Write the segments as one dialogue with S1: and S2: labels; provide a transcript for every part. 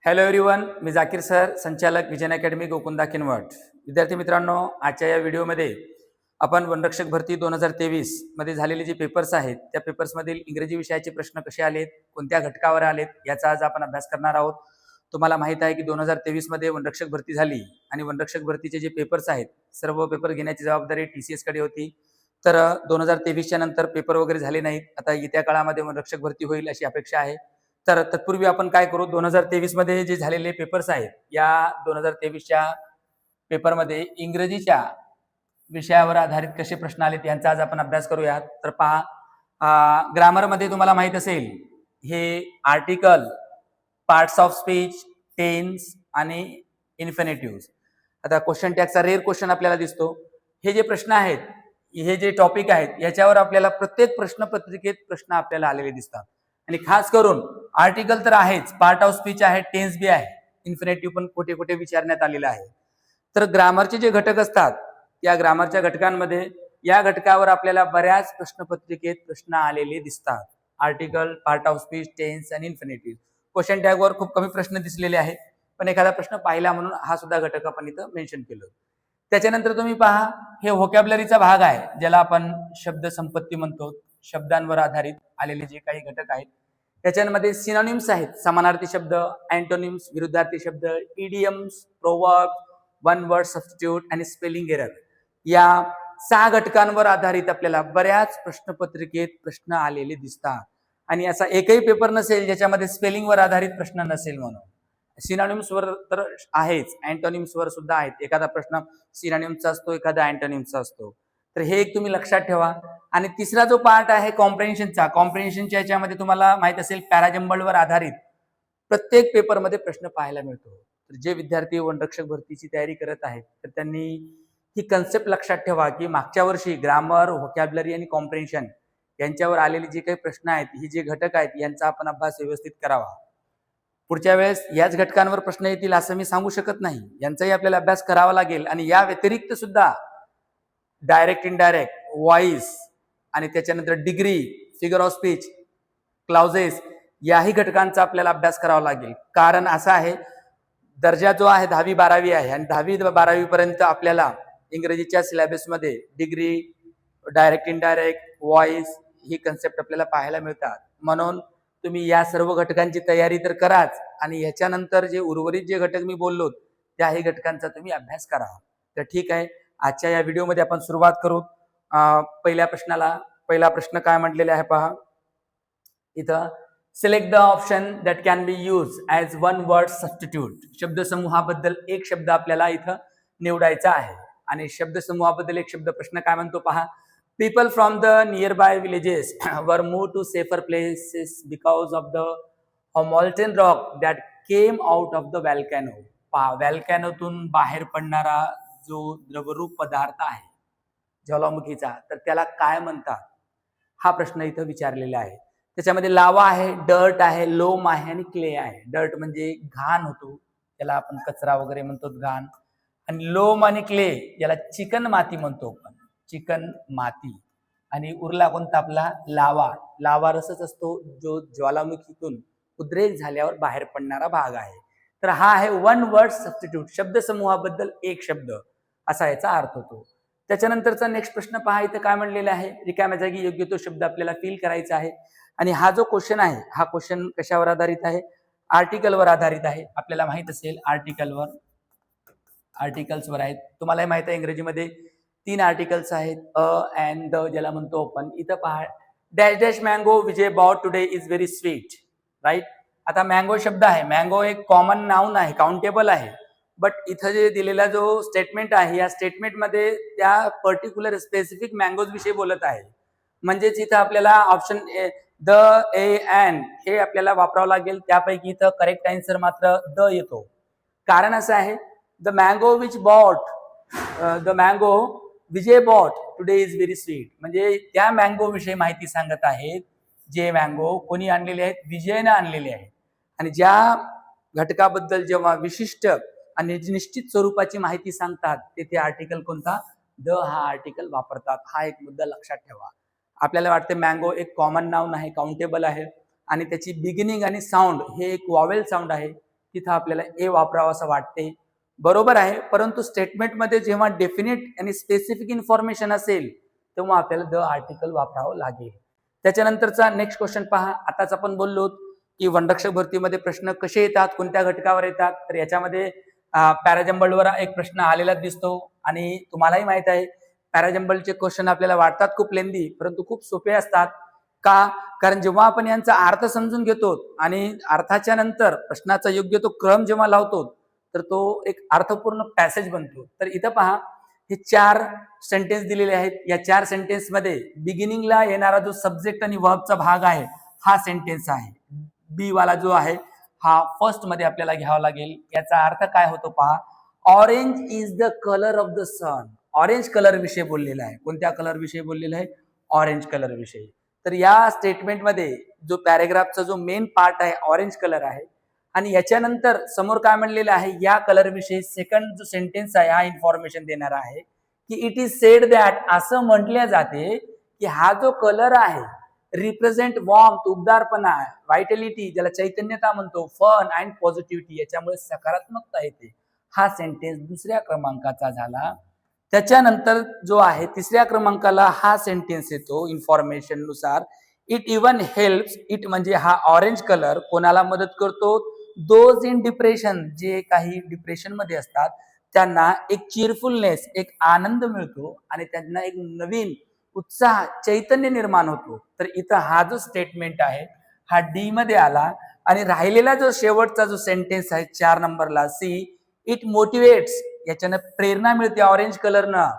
S1: Hello everyone, मी Zakir sir, संचालक vision academy Gokunda Kinwat. विद्यार्थी मित्रांनो, आजच्या या व्हिडिओमध्ये आपण वनरक्षक भरती 2023 मध्ये झालेले जे पेपर्स आहेत त्या पेपर्समधील इंग्रजी विषयाचे प्रश्न कसे आलेत, कोणत्या घटकावर आलेत याचा आज आपण अभ्यास करणार आहोत. तुम्हाला माहित आहे की 2023 मध्ये वनरक्षक भरती झाली आणि वनरक्षक भरतीचे जे पेपर्स आहेत सर्व पेपर घेण्याची जबाबदारी TCS कडे होती. तर 2023च्या नंतर पेपर वगैरे झाले नाहीत. आता येत्या काळामध्ये वनरक्षक भरती होईल अशी अपेक्षा आहे. तर तत्पूर्वी आपण काय करू, 2023 मध्ये जे झालेले पेपर्स आहेत या 2023च्या पेपरमध्ये इंग्रजीच्या विषयावर आधारित कसे प्रश्न आलेत यांचा आज आपण अभ्यास करूयात. तर पहा, ग्रामरमध्ये तुम्हाला माहित असेल हे article, parts of speech, tense आणि इन्फिनिटिव्ह. आता क्वेश्चन टॅगचा रेअर क्वेश्चन आपल्याला दिसतो. हे जे प्रश्न आहेत, हे जे टॉपिक आहेत याच्यावर आपल्याला प्रत्येक प्रश्न पत्रिकेत प्रश्न आपल्याला आलेले दिसतात. आणि खास करून आर्टिकल तर आहेच, पार्ट ऑफ स्पीच आहे, टेन्स बी आहे, इन्फिनिटिव्ह पण कुठे कुठे विचारण्यात आलेला आहे. तर ग्रामरचे जे घटक असतात या ग्रामरच्या घटकांमध्ये या घटकावर आपल्याला बऱ्याच प्रश्नपत्रिकेत प्रश्न आलेले दिसतात. Article, part of speech, tense आणि इन्फिनिटिव्ह. क्वेश्चन टॅगवर खूप कमी प्रश्न दिसलेले आहेत, पण एखादा प्रश्न पाहिला म्हणून हा सुद्धा घटक आपण इथं मेन्शन केलं. त्याच्यानंतर तुम्ही पहा, हे व्होकॅब्युलरीचा भाग आहे ज्याला आपण शब्द संपत्ती म्हणतो. शब्दांवर आधारित आलेले जे काही घटक आहेत त्याच्यामध्ये सिनोनिम्स आहेत, समानार्थी शब्द, अँटोनिम्स विरुद्धार्थी शब्द, idioms, proverb, one word substitute आणि स्पेलिंग एरर. या 6 घटकांवर आधारित आपल्याला बऱ्याच प्रश्नपत्रिकेत प्रश्न आलेले दिसतात. आणि असा एकही पेपर नसेल ज्याच्यामध्ये स्पेलिंगवर आधारित प्रश्न नसेल म्हणून. सिनोनिम्सवर तर आहेच, अँटोनिम्सवर सुद्धा आहेत. एखादा प्रश्न सिनोनिम्सचा असतो, एखादा अँटोनिम्सचा असतो. तर हे एक तुम्ही लक्षात ठेवा. आणि तिसरा जो पार्ट आहे कॉम्प्रेन्शनचा, कॉम्प्रेन्शनच्या याच्यामध्ये तुम्हाला माहित असेल पॅराजंबलवर आधारित प्रत्येक पेपरमध्ये प्रश्न पाहायला मिळतो. तर जे विद्यार्थी वनरक्षक भरतीची तयारी करत आहेत तर त्यांनी ही कन्सेप्ट लक्षात ठेवा की मागच्या वर्षी ग्रामर, व्होकॅब्युलरी आणि कॉम्प्रेन्शन यांच्यावर आलेले जे काही प्रश्न आहेत, ही जे घटक आहेत यांचा आपण अभ्यास व्यवस्थित करावा. पुढच्या वेळेस याच घटकांवर प्रश्न येतील असं मी सांगू शकत नाही, यांचाही आपल्याला अभ्यास करावा लागेल. आणि या व्यतिरिक्त सुद्धा डायरेक्ट, इनडायरेक्ट, व्हॉइस आणि त्याच्यानंतर degree, figure of speech, clauses याही घटकांचा आपल्याला अभ्यास करावा लागेल. कारण असं आहे, दर्जा जो आहे 10वी-12वी आहे आणि 10वी-12वी पर्यंत आपल्याला इंग्रजीच्या सिलेबसमध्ये डिग्री, डायरेक्ट, इनडायरेक्ट, व्हॉइस ही कन्सेप्ट आपल्याला पाहायला मिळतात. म्हणून तुम्ही या सर्व घटकांची तयारी तर कराच आणि ह्याच्यानंतर जे उर्वरित जे घटक मी बोललो त्याही घटकांचा तुम्ही अभ्यास करा. तर ठीक आहे, आजच्या या व्हिडिओमध्ये आपण सुरुवात करू. पहिल्या प्रश्नाला, पहिला प्रश्न काय म्हटलेला आहे पहा इथं, select the option that can be use as one word substitute. शब्दसमूहाबद्दल एक शब्द आपल्याला इथं निवडायचा आहे. आणि शब्दसमूहाबद्दल एक शब्द प्रश्न काय म्हणतो पहा, people from the nearby villages were move to safer places because of the molten rock that came out of the volcano. पहा, व्हॅल्कॅनोतून बाहेर पडणारा जो द्रवरूप पदार्थ आहे ज्वालामुखीचा, तर त्याला काय म्हणतात हा प्रश्न इथं विचारलेला आहे. त्याच्यामध्ये लावा आहे, डर्ट आहे, लोम आहे आणि क्ले आहे. डर्ट म्हणजे घाण होतो, त्याला आपण कचरा वगैरे म्हणतो घाण. आणि लोम आणि क्ले याला चिकन माती म्हणतो आपण, चिकन माती. आणि उरला कोणता आपला लावा. लावा रसच असतो जो ज्वालामुखीतून उद्रेक झाल्यावर बाहेर पडणारा भाग आहे. तर हा आहे वन वर्ड सबस्टिट्यूट, शब्दसमूहाबद्दल एक शब्द असा याचा अर्थ होतो. त्याच्यानंतरचा नेक्स्ट प्रश्न पहा, इथं काय म्हणलेला आहे, रिकाम्या जागी योग्य तो शब्द आपल्याला फिल करायचा आहे. आणि हा जो क्वेश्चन आहे, हा क्वेश्चन कशावर आधारित आहे, आर्टिकलवर आधारित आहे. आपल्याला माहित असेल आर्टिकल्सवर आहेत. तुम्हालाही माहित आहे इंग्रजीमध्ये 3 आर्टिकल्स आहेत, अ अँड द ज्याला म्हणतो आपण. इथं पहा, dash dash mango which I bought today is very sweet, right. आता मँगो शब्द आहे, मँगो एक कॉमन नाउन आहे, काउंटेबल आहे. बट इथं जे दिलेला जो स्टेटमेंट आहे या स्टेटमेंटमध्ये त्या पर्टिक्युलर स्पेसिफिक मँगोज विषयी बोलत आहे. म्हणजेच इथं आपल्याला ऑप्शन द, ए, अँड हे आपल्याला वापरावं लागेल. त्यापैकी इथं करेक्ट आन्सर मात्र द येतो. कारण असं आहे, the mango which bought, the mango which I bought today is very sweet. म्हणजे त्या मँगो विषयी माहिती सांगत आहेत जे मँगो कोणी आणलेले आहेत, विजयनं आणलेले आहेत. आणि ज्या घटकाबद्दल जेव्हा विशिष्ट आणि निश्चित स्वरूपाची माहिती सांगतात तेथे आर्टिकल कोणता, द हा आर्टिकल वापरतात. हा एक मुद्दा लक्षात ठेवा. आपल्याला वाटते मँगो एक कॉमन नाउन आहे, काउंटेबल आहे आणि त्याची बिगिनिंग आणि साऊंड हे एक वॉवेल साऊंड आहे. तिथं आपल्याला ए वापरावं असं वाटते. बरोबर आहे, परंतु स्टेटमेंटमध्ये जेव्हा डेफिनेट आणि स्पेसिफिक इन्फॉर्मेशन असेल तेव्हा आपल्याला द आर्टिकल वापरावं लागेल. त्याच्यानंतरचा नेक्स्ट क्वेश्चन पहा. आताच आपण बोललो की वनरक्षक भरतीमध्ये प्रश्न कसे येतात, कोणत्या घटकावर येतात. तर याच्यामध्ये पॅराजंबलवर एक प्रश्न आलेला दिसतो आणि तुम्हालाही माहित आहे पॅराजंबलचे क्वेश्चन आपल्याला वाटतात खूप लेंदी, परंतु खूप सोपे असतात. का? कारण जेव्हा आपण यांचा अर्थ समजून घेतो आणि अर्थाच्या नंतर प्रश्नाचा योग्य तो क्रम जेव्हा लावतो तर तो एक अर्थपूर्ण पॅसेज बनतो. तर इथं पहा, हे 4 सेंटेन्स दिलेले आहेत. या 4 सेंटेन्स मध्ये बिगिनिंगला येणारा जो सब्जेक्ट आणि वर्बचा भाग आहे हा सेंटेन्स आहे. बी वाला जो आहे हा फर्स्ट मध्ये आपल्याला घ्यावा लागेल. याचा अर्थ काय होतो पहा. Orange is the colour of the sun. Orange colour विषयी बोललेला आहे. कोणत्या कलर विषयी बोललेला आहे? ऑरेंज कलर विषयी. तर या स्टेटमेंटमध्ये जो पॅरेग्राफचा जो मेन पार्ट आहे ऑरेंज कलर आहे आणि याच्यानंतर समोर काय म्हणलेलं आहे या कलर विषयी सेकंड जो सेंटेन्स आहे हा इन्फॉर्मेशन देणारा आहे की इट इज सेड दॅट, असं म्हटले जाते की हा जो कलर आहे रिप्रेझेंट वॉर्मथ, उबदारपणा, व्हायटॅलिटी, ज्याला चैतन्यता म्हणतो, फन अँड पॉझिटिव्हिटी, याच्यामुळे सकारात्मकता येते. हा सेंटेन्स दुसऱ्या क्रमांकाचा झाला. त्याच्यानंतर जो आहे तिसऱ्या क्रमांकाला हा सेंटेन्स येतो इन्फॉर्मेशन नुसार. इट इवन हेल्प्स, इट म्हणजे हा ऑरेंज कलर कोणाला मदत करतो? दोज इन डिप्रेशन, जे काही डिप्रेशन मध्ये असतात त्यांना एक चीरफुलनेस, एक आनंद मिळतो आणि त्यांना एक नवीन उत्साह, चैतन्य निर्माण होतो. तर इथं हा जो स्टेटमेंट आहे हा डी मध्ये आला. आणि राहिलेला जो शेवटचा जो सेंटेन्स आहे 4 नंबरला सी, इट मोटिवेट्स, याच्यानं प्रेरणा मिळते ऑरेंज कलरनं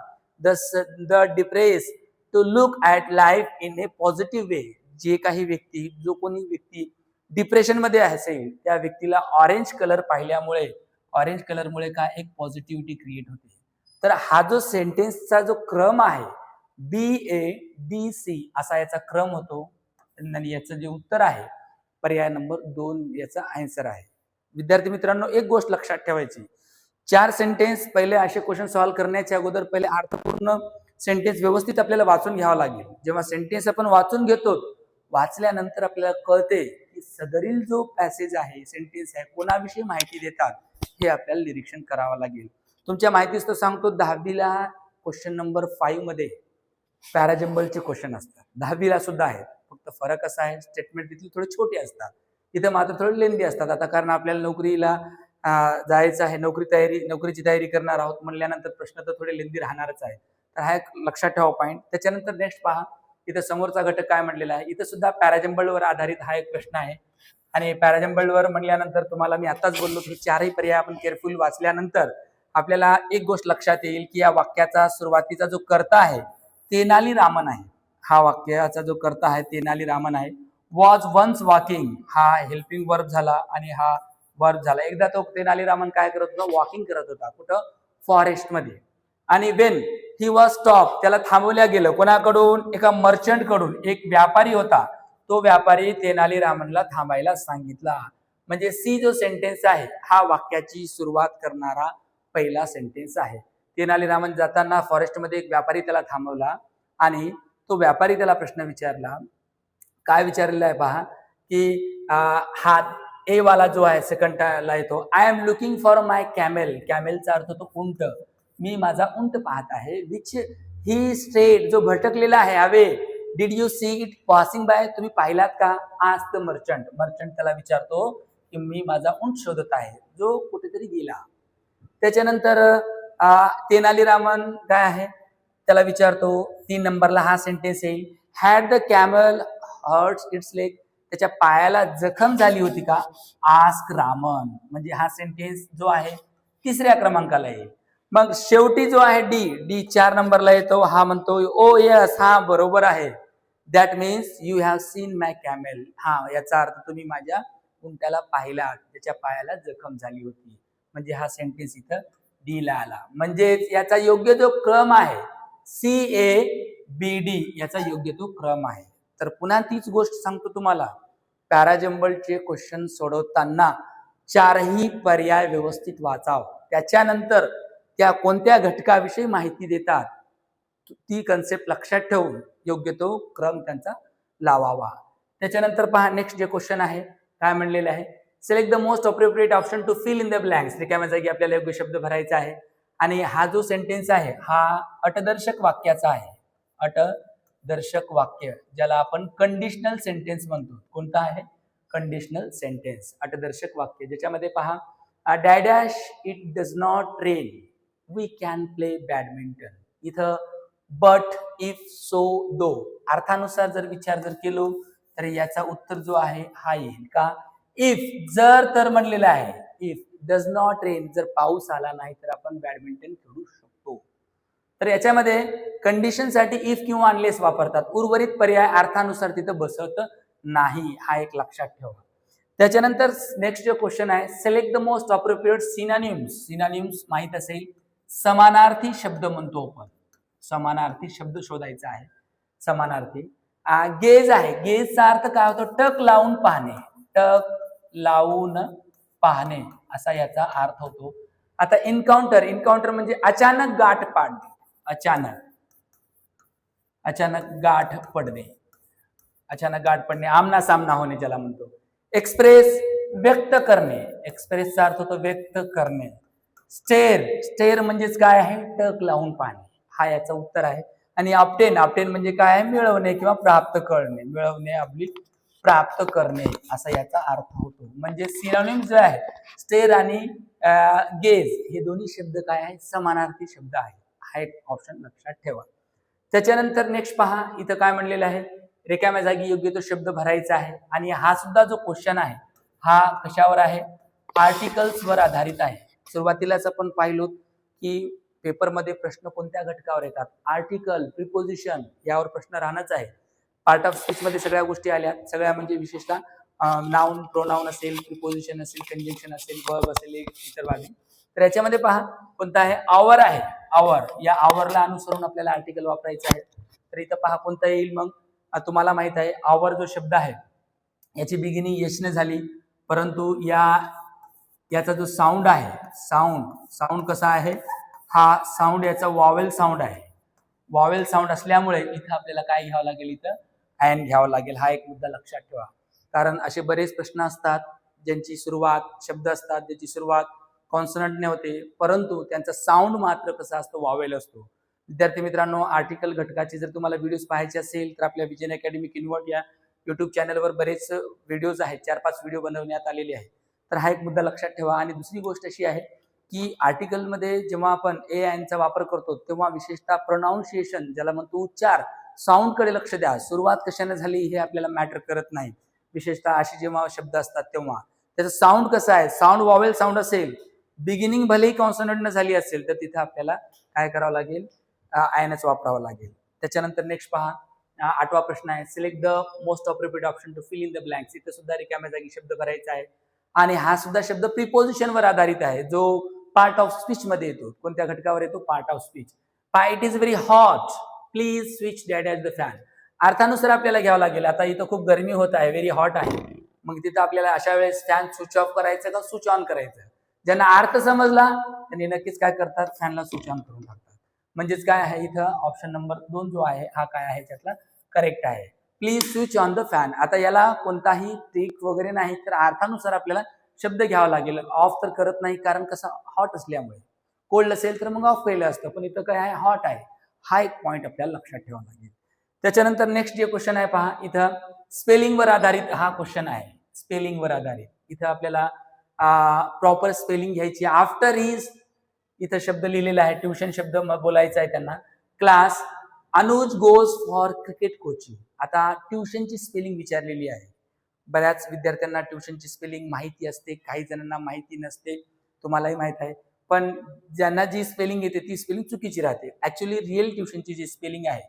S1: the depress to look at life in a positive way. जे काही व्यक्ती, जो कोणी व्यक्ती डिप्रेशन मध्ये असेल त्या व्यक्तीला ऑरेंज कलर पाहिल्यामुळे, ऑरेंज कलरमुळे काय एक पॉझिटिव्हिटी क्रिएट होते. तर हा जो सेंटेन्सचा जो क्रम आहे बी ए बी सी असा याचा क्रम होतो आणि याचं जे उत्तर आहे पर्याय नंबर 2 याचा आन्सर आहे. विद्यार्थी मित्रांनो, एक गोष्ट लक्षात ठेवायची, 4 सेंटेन्स पहिले असे क्वेश्चन सॉल्व्ह करण्याच्या अगोदर पहिले अर्थपूर्ण सेंटेन्स व्यवस्थित आपल्याला वाचून घ्यावा लागेल. जेव्हा सेंटेन्स आपण वाचून घेतो, वाचल्यानंतर आपल्याला कळते की सदरील जो पॅसेज आहे, सेंटेन्स आहे, कोणाविषयी माहिती देतात हे आपल्याला निरीक्षण करावं लागेल. तुमच्या माहितीच तर सांगतो 10वीला क्वेश्चन नंबर 5 मध्ये पॅराजंबलचे क्वेश्चन असतात. 10वीला सुद्धा आहेत. फक्त फरक असा आहे स्टेटमेंट तिथले थोडे छोटे असतात, इथे मात्र थोडे लेंदी असतात. आता कारण आपल्याला नोकरीला जायचं आहे, नोकरीची तयारी करणार आहोत म्हणल्यानंतर प्रश्न तर थोडे लेंदी राहणारच आहे. तर हा एक लक्षात ठेवा पॉईंट. त्याच्यानंतर नेक्स्ट पहा, इथे समोरचा घटक काय म्हणलेला आहे. इथे सुद्धा पॅराजंबलवर आधारित हा एक प्रश्न आहे आणि पॅराजंबलवर म्हणल्यानंतर तुम्हाला मी आताच बोललो की 4ही पर्याय आपण केअरफुल वाचल्यानंतर आपल्याला एक गोष्ट लक्षात येईल की या वाक्याचा सुरुवातीचा जो कर्ता आहे तेनाली रामन आहे. हा वाक्याचा जो कर्ता आहे तेनाली रामन आहे. वॉज वन्स वॉकिंग हा हेल्पिंग वर्ब झाला आणि हा वर्ब झाला. एकदा तो तेनाली रामन काय करत होता? वॉकिंग करत होता. कुठं? फॉरेस्ट मध्ये. आणि वेन ही वॉज स्टॉप, त्याला थांबवल्या गेलं. कोणाकडून? एका मर्चंट कडून. एक व्यापारी होता, तो व्यापारी तेनाली रामनला थांबायला सांगितला. म्हणजे सी जो सेंटेन्स आहे हा वाक्याची सुरुवात करणारा पहिला सेंटेन्स आहे. तेनाली रामन जाताना फॉरेस्टमध्ये एक व्यापारी त्याला थांबवला आणि तो व्यापारी त्याला प्रश्न विचारला. काय विचारलेला आहे पहा की हा ए वाला जो आहे सेकंडला येतो, I am looking for my camel. कॅमेलचा अर्थ तो उंट. मी माझा उंट पाहत आहे. विच ही स्ट्रेट, जो भटकलेला आहे हवे. Did you see it passing by, तुम्ही पाहिलात का? आज द मर्चंट, मर्चंट त्याला विचारतो की मी माझा उंट शोधत आहे जो कुठेतरी गेला. त्याच्यानंतर तेनाली रामन काय आहे त्याला विचारतो 3 नंबरला हा सेंटेन्स येईल. Had the camel hurts its leg, त्याच्या पायाला जखम झाली होती का? आस्क रामन. म्हणजे हा सेंटेन्स जो आहे 3ऱ्या क्रमांकाला येईल. मग शेवटी जो आहे डी 4 नंबरला येतो. हा म्हणतो ओ यस, हा बरोबर आहे. That means you have seen my camel. हा याचा अर्थ तुम्ही माझ्या उंटाला पाहिला, त्याच्या पायाला जखम झाली होती. म्हणजे हा सेंटेन्स इथं डी ला आला. म्हणजे याचा योग्य जो क्रम आहे सी ए बी डी, याचा योग्य तो क्रम आहे. तर पुन्हा तीच गोष्ट सांगतो तुम्हाला, पॅराजंबलचे क्वेश्चन सोडवताना 4ही पर्याय व्यवस्थित वाचाव. त्याच्यानंतर त्या कोणत्या घटकाविषयी माहिती देतात ती कन्सेप्ट लक्षात ठेवून योग्य तो क्रम त्यांचा लावावा. त्याच्यानंतर पहा नेक्स्ट जे क्वेश्चन आहे काय म्हणलेलं आहे select the most appropriate option to fill in the blanks. रिकाम्या जागी आपल्याला योग्य शब्द भरायचा आहे. आणि हा जो सेंटेन्स आहे हा अटदर्शक वाक्याचा आहे. अटदर्शक वाक्य ज्याला आपण कंडिशनल सेंटेन्स म्हणतो. कोणता आहे? कंडिशनल सेंटेन्स, अटदर्शक वाक्य. ज्याच्यामध्ये पहा, dash dash it does not rain we can play badminton. इथं बट, इफ, सो, दो अर्थानुसार जर विचार जर केलो तर याचा उत्तर जो आहे हा येईल. का? इफ जर तर म्हणलेलं आहे. इफ डज नॉट रेन, जर पाऊस आला नाही तर आपण बॅडमिंटन खेळू शकतो. तर याच्यामध्ये कंडिशनसाठी इफ किंवा अनलेस वापरतात. उर्वरित पर्याय अर्थानुसार तिथं बसत नाही, हा एक लक्षात ठेवा. त्याच्यानंतर नेक्स्ट जो क्वेश्चन आहे, select the most appropriate synonyms. Synonyms माहित असेल, समानार्थी शब्द म्हणतो आपण. समानार्थी शब्द शोधायचा आहे. समानार्थी गेज आहे. गेजचा अर्थ काय होतो? टक लावून पाहणे. टक लावून पाहणे असा याचा अर्थ होतो. आता एन्काउंटर, एन्काउंटर म्हणजे अचानक गाठ पाडणे. अचानक गाठ पडणे. अचानक गाठ पडणे, आमना सामना होणे ज्याला म्हणतो. एक्सप्रेस व्यक्त करणे. एक्सप्रेसचा अर्थ होतो व्यक्त करणे. स्टेअर, स्टेअर म्हणजेच काय आहे? टक लावून पाहणे, हा याचा उत्तर आहे. आणि ऑब्टेन, ऑब्टेन म्हणजे काय आहे? मिळवणे किंवा प्राप्त करणे. मिळवणे अब्लिक प्राप्त करणे असा याचा अर्थ होतो. म्हणजे सिनोनिम जे आहे स्टेअर आणि गेज हे दोन्ही शब्द काय आहे? समानार्थी शब्द आहे. हा एक ऑप्शन लक्षात ठेवा. त्याच्यानंतर नेक्स्ट पहा, इथं काय म्हणलेलं आहे? रिकाम्या जागी योग्य तो शब्द भरायचा आहे. आणि हा सुद्धा जो क्वेश्चन आहे हा कशावर आहे? आर्टिकल्स वर आधारित आहे. सुरुवातीलाच आपण पाहिलो की पेपरमध्ये प्रश्न कोणत्या घटकावर येतात? आर्टिकल, प्रिपोजिशन यावर प्रश्न राहणंच आहे. पार्ट ऑफ स्पीच मध्ये सगळ्या गोष्टी आल्या. सगळ्या म्हणजे विशेषतः नाउन, प्रोनाउन असेल, प्रिपोजिशन असेल, कंजंक्शन असेल, वर्ब असेल, इतर बाबी. तर याच्यामध्ये पहा कोणता आहे? आवर आहे. आवर, या आवरला अनुसरून आपल्याला आर्टिकल वापरायचं आहे. तर इथं पहा कोणता येईल मग? तुम्हाला माहित आहे आवर जो शब्द आहे याची बिगिनिंग यशने झाली, परंतु याचा जो साऊंड आहे, साऊंड कसा आहे? हा साऊंड याचा वॉवेल साऊंड आहे. वॉवेल साऊंड असल्यामुळे इथं आपल्याला काय घ्यावं लागेल? इथं ॲन घ्यावं लागेल. हा एक मुद्दा लक्षात ठेवा. कारण असे बरेच प्रश्न असतात ज्यांची सुरुवात, शब्द असतात ज्याची सुरुवात कॉन्सनंटने होते, परंतु त्यांचा साऊंड मात्र कसा असतो? वॉवेल असतो. विद्यार्थी मित्रांनो, आर्टिकल घटकाचे जर तुम्हाला व्हिडिओज पाहायचे असेल तर आपल्या विजन अकॅडमी किनवर्ट या युट्यूब चॅनलवर बरेच व्हिडिओज आहेत. 4-5 व्हिडिओ बनवण्यात आलेले आहेत. तर हा एक मुद्दा लक्षात ठेवा. आणि दुसरी गोष्ट अशी आहे की आर्टिकलमध्ये जेव्हा आपण चा वापर करतो तेव्हा विशेषतः प्रोनाऊन्सिएशन ज्याला म्हणतो उच्चार, साऊंडकडे लक्ष द्या. सुरुवात कशाने झाली हे आपल्याला मॅटर करत नाही. विशेषतः असे जेव्हा शब्द असतात तेव्हा त्याचं साऊंड कसं आहे? साऊंड वॉवेल साऊंड असेल, बिगिनिंग भलेही कॉन्सोनंटनं झाली असेल तर तिथे आपल्याला काय करावं लागेल? आयनच वापरावं लागेल. त्याच्यानंतर नेक्स्ट पहा, 8वा प्रश्न आहे, select the most appropriate option to fill in the blanks. इथे सुद्धा रिकाम्या जागी शब्द भरायचा आहे. आणि हा सुद्धा शब्द प्रिपोजिशनवर आधारित आहे जो पार्ट ऑफ स्पीच मध्ये येतो. कोणत्या घटकावर येतो? Part of speech. It is very hot, please switch that at the fan. अर्थानुसार आपल्याला घ्यावं लागेल. आता इथं खूप गरमी होत आहे, व्हेरी हॉट आहे, मग तिथं आपल्याला अशा वेळेस फॅन स्विच ऑफ करायचं का स्विच ऑन करायचं? ज्यांना अर्थ समजला त्यांनी नक्कीच काय करतात? फॅनला स्विच ऑन करून टाकतात. म्हणजेच काय आहे इथं? ऑप्शन नंबर 2 जो आहे हा काय आहे त्यातला करेक्ट आहे. Please switch on the fan. आता याला कोणताही ट्रिक वगैरे नाही, तर अर्थानुसार आपल्याला शब्द घ्यावा लागेल. ऑफ तर करत नाही, कारण कसं हॉट असल्यामुळे. कोल्ड असेल तर मग ऑफ केलं असतं, पण इथं काय आहे? हॉट आहे. हा एक पॉईंट आपल्याला लक्षात ठेवावा लागेल. त्याच्यानंतर नेक्स्ट जे क्वेश्चन आहे पहा, इथं स्पेलिंगवर आधारित हा क्वेश्चन आहे. स्पेलिंगवर आधारित इथं आपल्याला प्रॉपर स्पेलिंग घ्यायची. आफ्टर इज इथं शब्द लिहिलेला आहे, ट्युशन शब्द बोलायचा आहे त्यांना. Class, Anuj goes for cricket coaching. आता ट्युशनची स्पेलिंग विचारलेली आहे. बऱ्याच विद्यार्थ्यांना ट्युशनची स्पेलिंग माहिती असते, काही जणांना माहिती नसते, तुम्हालाही माहित आहे. पण ज्यांना जी स्पेलिंग येते ती स्पेलिंग चुकीची राहते. ऍक्च्युअली रिअल ट्युशनची जी स्पेलिंग आहे,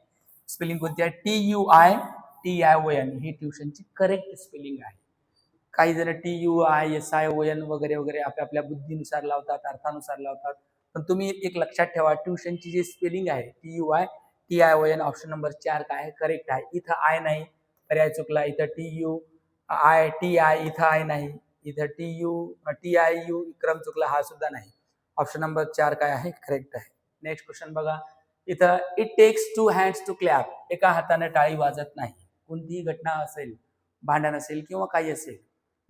S1: स्पेलिंग कोणती आहे? TUITION ही ट्युशनची करेक्ट स्पेलिंग आहे. काही जण TUISION वगैरे वगैरे आपल्या बुद्धीनुसार लावतात, अर्थानुसार लावतात. पण तुम्ही एक लक्षात ठेवा, ट्युशनची जी स्पेलिंग आहे TUITION ऑप्शन नंबर 4 काय आहे? करेक्ट आहे. इथं आय नाही, पर्याय चुकला. इथं TI इथं आय नाही, इथं TIU क्रम चुकला, हा सुद्धा नाही. ऑप्शन नंबर 4 काय आहे? करेक्ट आहे. नेक्स्ट क्वेश्चन बघा, इथं it takes 2 hands to clap. एका हाताने टाळी वाजत नाही. कोणतीही घटना असेल, भांडण असेल किंवा काही असेल,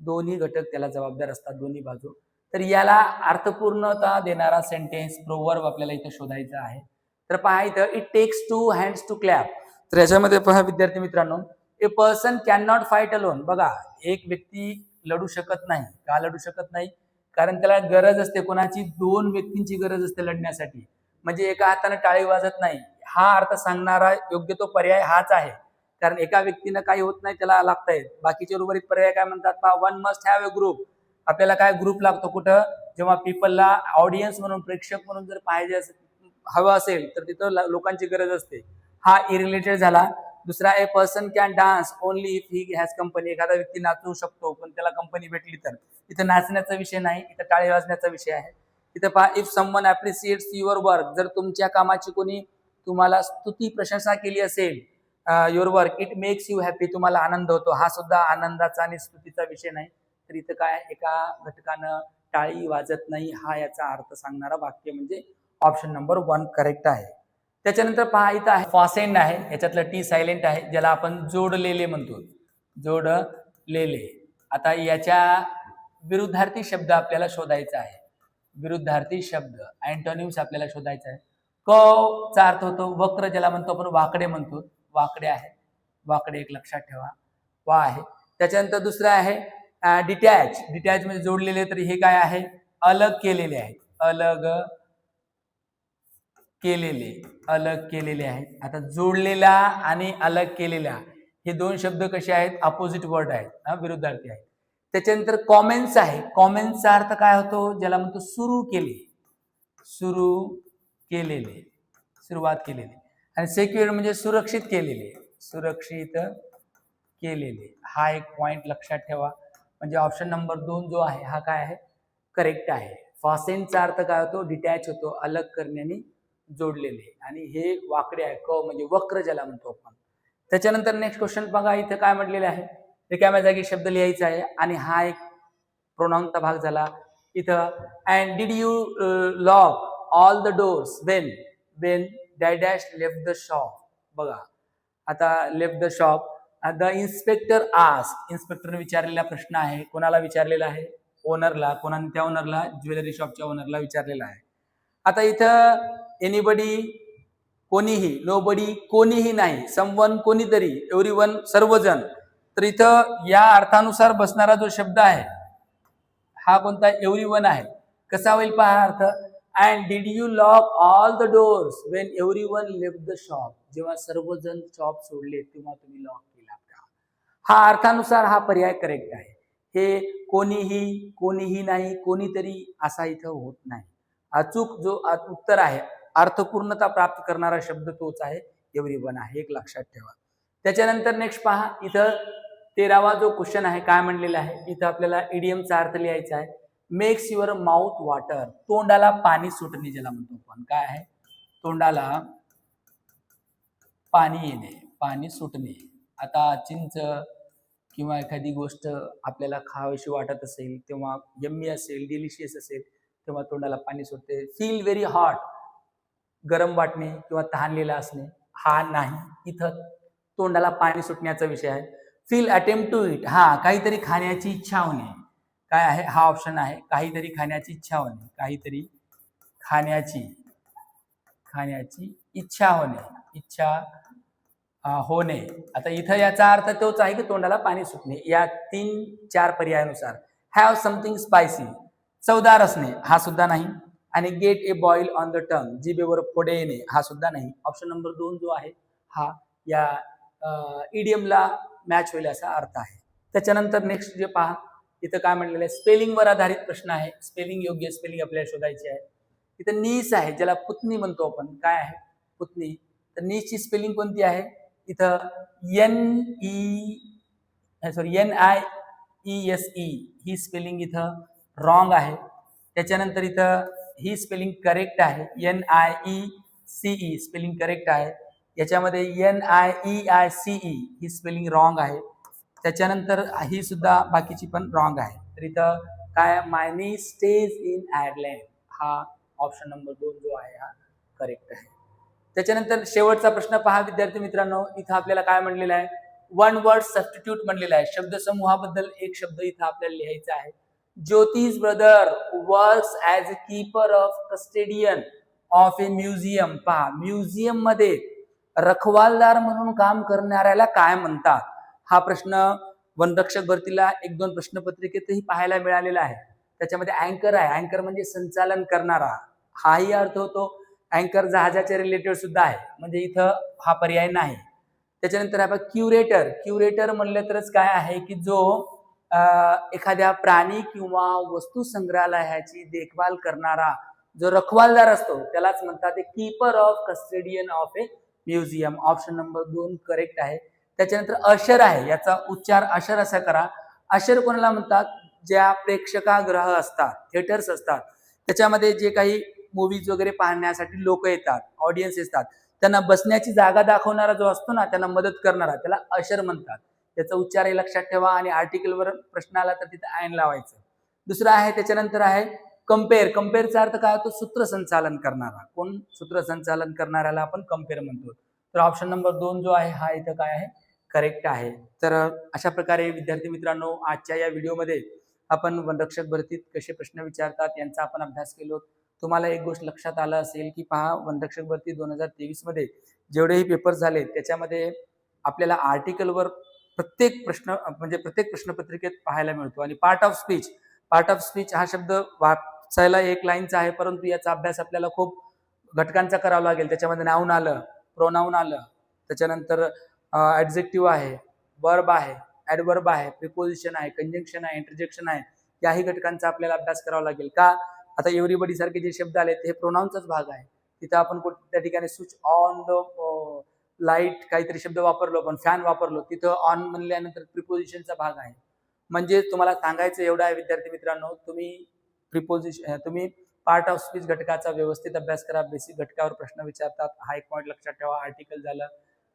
S1: दोन्ही घटक त्याला जबाबदार असतात, दोन्ही बाजू. तर याला अर्थपूर्णता देणारा सेंटेन्स प्रोवर्ब आपल्याला इथं शोधायचा आहे. तर पहा इथं it takes 2 hands to clap. तर याच्यामध्ये पहा विद्यार्थी मित्रांनो, a person can not fight alone. बघा, एक व्यक्ती लढू शकत नाही. का लढू शकत नाही? कारण त्याला गरज असते कोणाची? दोन व्यक्तींची गरज असते लढण्यासाठी. म्हणजे एका हाताने टाळी वाजत नाही. हा अर्थ सांगणारा योग्य तो पर्याय हाच आहे. कारण एका व्यक्तीनं काही होत नाही, त्याला लागतायत. बाकीचे उर्वरित पर्याय काय म्हणतात? पहा, one must have a group. आपल्याला काय ग्रुप लागतो कुठं? जेव्हा पीपलला ऑडियन्स म्हणून, प्रेक्षक म्हणून जर पाहिजे हवं असेल तर तिथं लोकांची गरज असते. हा इरिलेटेड झाला. दुसरा, ए person can dance only if he has company. एखादा व्यक्ती नाचू शकतो पण त्याला कंपनी भेटली तर. इथं नाचण्याचा विषय नाही, इथं टाळी वाजण्याचा विषय आहे. इथं पहा, if someone appreciates your work. जर तुमच्या कामाची कोणी तुम्हाला स्तुती प्रशंसा केली असेल, your work it makes you happy. तुम्हाला आनंद होतो. हा सुद्धा आनंदाचा आणि स्तुतीचा विषय नाही. तर इथं काय, एका घटकानं टाळी वाजत नाही, हा याचा अर्थ सांगणारा वाक्य म्हणजे ऑप्शन नंबर 1 करेक्ट आहे. त्याच्यानंतर पहा, इथं आहे फॉसेंड आहे, याच्यातलं टी सायलेंट आहे, ज्याला आपण जोडलेले म्हणतो. जोडलेले. आता याच्या विरुद्धार्थी शब्द आपल्याला शोधायचा आहे. विरुद्धार्थी शब्द अँटोनिम्स आपल्याला शोधायचा आहे. चा अर्थ होतो वक्र, ज्याला म्हणतो आपण वाकडे म्हणतो. वाकडे आहे, वाकडे एक लक्षात ठेवा, वा आहे. त्याच्यानंतर दुसरं आहे डिटॅच. डिटॅच म्हणजे जोडलेले. तर हे काय आहे? अलग केलेले आहेत. अलग केलेले, अलग केलेले आहेत. आता जोडलेला आणि अलग केलेला हे दोन शब्द कसे आहेत? अपोजिट वर्ड आहेत, विरुद्धार्थी आहेत. त्याच्यानंतर कॉमेन्स आहे. कॉमेन्सचा अर्थ काय होतो? ज्याला म्हणतो सुरू केले. सुरू केलेले, सुरुवात केलेली. आणि सेक्युअर म्हणजे सुरक्षित केलेले. सुरक्षित केलेले, हा एक पॉइंट लक्षात ठेवा. म्हणजे ऑप्शन नंबर 2 जो आहे हा काय आहे? करेक्ट आहे. फॉसेनचा अर्थ काय होतो? डिटॅच होतो, अलग करण्याने जोडलेले. आणि हे वाकडे आहे, क म्हणजे वक्र ज्याला म्हणतो आपण. त्याच्यानंतर नेक्स्ट क्वेश्चन बघा, इथे काय म्हटलेलं आहे? रिकाम्या जागी शब्द लिहायचा आहे आणि हा एक प्रोनाउनचा भाग झाला इथं. And did you lock all the doors when dash left the shop. बघा, आता left the shop. The inspector ask. इन्स्पेक्टरने विचारलेला प्रश्न आहे. कोणाला विचारलेला आहे? ओनरला. कोणत्या ओनरला? ज्वेलरी शॉपच्या ओनरला विचारलेला आहे. आता इथं एनीबडी कोणीही, नोबडी कोणीही नाही, समवन कोणीतरी, एव्हरीवन सर्वजण. तर इथं या अर्थानुसार बसणारा जो शब्द आहे हा कोणता? एव्हरीवन आहे. कसा होईल पहा अर्थ? And did you lock all the doors Wien everyone left the shop. जेव्हा सर्वजण शॉप सोडले तेव्हा तुम्ही लॉक केला का? हा अर्थानुसार हा पर्याय करेक्ट आहे. हे कोणीही, कोणीही नाही, कोणीतरी असा इथं होत नाही. अचूक जो उत्तर आहे, अर्थपूर्णता प्राप्त करणारा शब्द तोच आहे, एव्हरीवन आहे. एक लक्षात ठेवा. त्याच्यानंतर नेक्स्ट पहा, इथं 13वा जो क्वेश्चन आहे काय म्हणलेला आहे? इथं आपल्याला इडियमचा अर्थ लिहायचा आहे. Makes your mouth water. तोंडाला पाणी सुटणे ज्याला म्हणतो आपण. काय आहे? तोंडाला पाणी येणे, पाणी सुटणे. आता चिंच किंवा एखादी गोष्ट आपल्याला खावीशी वाटत असेल तेव्हा, यम्मी असेल, डिलिशियस असेल, तेव्हा तोंडाला पाणी सुटते. फील व्हेरी हॉट, गरम वाटणे किंवा तहानलेला असणे, हा नाही. इथं तोंडाला पाणी सुटण्याचा विषय आहे. Feel tempted to eat. हा, काहीतरी खाण्याची इच्छा होणे. काय आहे? हा ऑप्शन आहे, काहीतरी खाण्याची इच्छा होणे. काहीतरी खाण्याची इच्छा होणे. इच्छा होणे. आता इथं याचा अर्थ तोच आहे की तोंडाला पाणी सुटणे. या 3-4 पर्यायानुसार. हॅव समथिंग स्पायसी, चवदार असणे, हा सुद्धा नाही. आणि get a boil on the tongue, जिभेवर फोडे येणे, हा सुद्धा नाही. ऑप्शन नंबर 2 जो आहे हा या इडियमला मॅच होईल असा अर्थ आहे. त्याच्यानंतर नेक्स्ट जे पहा, इथं काय म्हणलेलं आहे? स्पेलिंगवर आधारित प्रश्न आहे. स्पेलिंग, योग्य स्पेलिंग आपल्याला शोधायची आहे. इथं नीस आहे, ज्याला पुतणी म्हणतो आपण. काय आहे? पुतणी. तर नीसची स्पेलिंग कोणती आहे? इथं NIESE ही स्पेलिंग इथं रॉंग आहे. त्याच्यानंतर इथं ही स्पेलिंग करेक्ट आहे. NIECE स्पेलिंग करेक्ट आहे. याच्यामध्ये NIEICE ही स्पेलिंग रॉंग आहे. त्याच्यानंतर ही सुद्धा बाकीची पण रॉंग आहे. तर इथं काय? My niece stage in Ireland, हा ऑप्शन नंबर 2 जो आहे हा करेक्ट आहे. त्याच्यानंतर शेवटचा प्रश्न पहा विद्यार्थी मित्रांनो. इथं आपल्याला काय म्हणलेलं आहे? वन वर्ड सबस्टिट्यूट म्हणलेला आहे. शब्दसमूहाबद्दल एक शब्द इथं आपल्याला लिहायचा आहे. Jyotish brother works as a keeper of custodian of a museum. पहा, म्युझियम मध्ये रखवालदार म्हणून काम करणाऱ्याला काय म्हणतात? हा प्रश्न वनरक्षक भरतीला 1-2 प्रश्नपत्रिकेतही पाहायला मिळालेला आहे. त्याच्यामध्ये अँकर आहे. अँकर म्हणजे संचालन करणारा, हाही अर्थ होतो. अँकर जहाजाच्या रिलेटेड सुद्धा आहे, म्हणजे इथं हा पर्याय नाही. त्याच्यानंतर आपण क्युरेटर. क्युरेटर म्हणलं तरच काय आहे की जो एखाद्या प्राणी किंवा वस्तू संग्रहालयाची देखभाल करणारा जो रखवालदार असतो त्यालाच म्हणतात ते keeper of custodian of a museum. Option number 2 correct आहे. त्याच्यानंतर अशर आहे. याचा उच्चार अशर असा करा. अशर कोणाला म्हणतात? ज्या प्रेक्षकागृह असतात, थिएटर्स असतात, त्याच्यामध्ये जे काही मूवीज वगैरे पाहण्यासाठी लोक येतात, ऑडियन्स येतात, त्यांना बसण्याची जागा दाखवणारा जो असतो ना, त्यांना मदत करणारा, त्याला अशर म्हणतात. त्याचा उच्चार हे लक्षात ठेवा आणि आर्टिकलवर प्रश्न आला तर तिथे आयन लावायचं. दुसरं आहे त्याच्यानंतर आहे कंपेअर. कंपेअरचा अर्थ काय होतो? सूत्रसंचालन करणारा. कोण? सूत्रसंचालन करणाऱ्याला आपण कंपेअर म्हणतो. तर ऑप्शन नंबर 2 जो आहे हा इथं काय आहे? करेक्ट आहे. तर अशा प्रकारे विद्यार्थी मित्रांनो, आजच्या या व्हिडिओमध्ये आपण वनरक्षक भरतीत कसे प्रश्न विचारतात यांचा आपण अभ्यास केलो. तुम्हाला एक गोष्ट लक्षात आलं असेल की पहा, वनरक्षक भरती 2023 मध्ये जेवढेही पेपर झाले त्याच्यामध्ये आपल्याला आर्टिकलवर प्रत्येक प्रश्न म्हणजे प्रत्येक प्रश्नपत्रिकेत पाहायला मिळतो. आणि part of speech, part of speech हा शब्द वाचायला एक लाईनचा आहे, परंतु याचा अभ्यास आपल्याला खूप घटकांचा करावा लागेल. त्याच्यामध्ये नाऊन आलं, प्रोनाऊन आलं, त्याच्यानंतर ऍडजेक्टिव्ह आहे, वर्ब आहे, ऍडवर्ब आहे, प्रिपोजिशन आहे, कंजंक्शन आहे, इंटरजेक्शन आहे. याही घटकांचा आपल्याला अभ्यास करावा लागेल. का? आता एव्हरीबडी सारखे जे शब्द आले ते प्रोनाऊनचाच भाग आहे. तिथं आपण त्या ठिकाणी स्विच ऑन द लाईट काहीतरी शब्द वापरलो, पण फॅन वापरलो, तिथं ऑन म्हणल्यानंतर प्रिपोजिशनचा भाग आहे. म्हणजे तुम्हाला सांगायचं एवढं आहे विद्यार्थी मित्रांनो, तुम्ही पार्ट ऑफ स्पीच घटकाचा व्यवस्थित अभ्यास करा. बेसिक घटकावर प्रश्न विचारतात, हा एक पॉईंट लक्षात ठेवा. आर्टिकल झालं,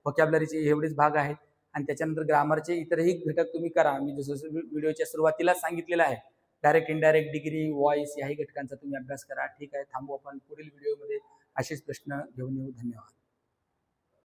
S1: व्होकॅब्युलरीचे एवढेच भाग आहेत आणि त्याच्यानंतर ग्रामरचे इतरही घटक तुम्ही करा. मी जसं व्हिडिओच्या सुरुवातीलाच सांगितलेलं आहे, डायरेक्ट इनडायरेक्ट, डिग्री, व्हॉइस याही घटकांचा तुम्ही अभ्यास करा. ठीक आहे, थांबू आपण. पुढील व्हिडिओमध्ये असेच प्रश्न घेऊन येऊ. धन्यवाद.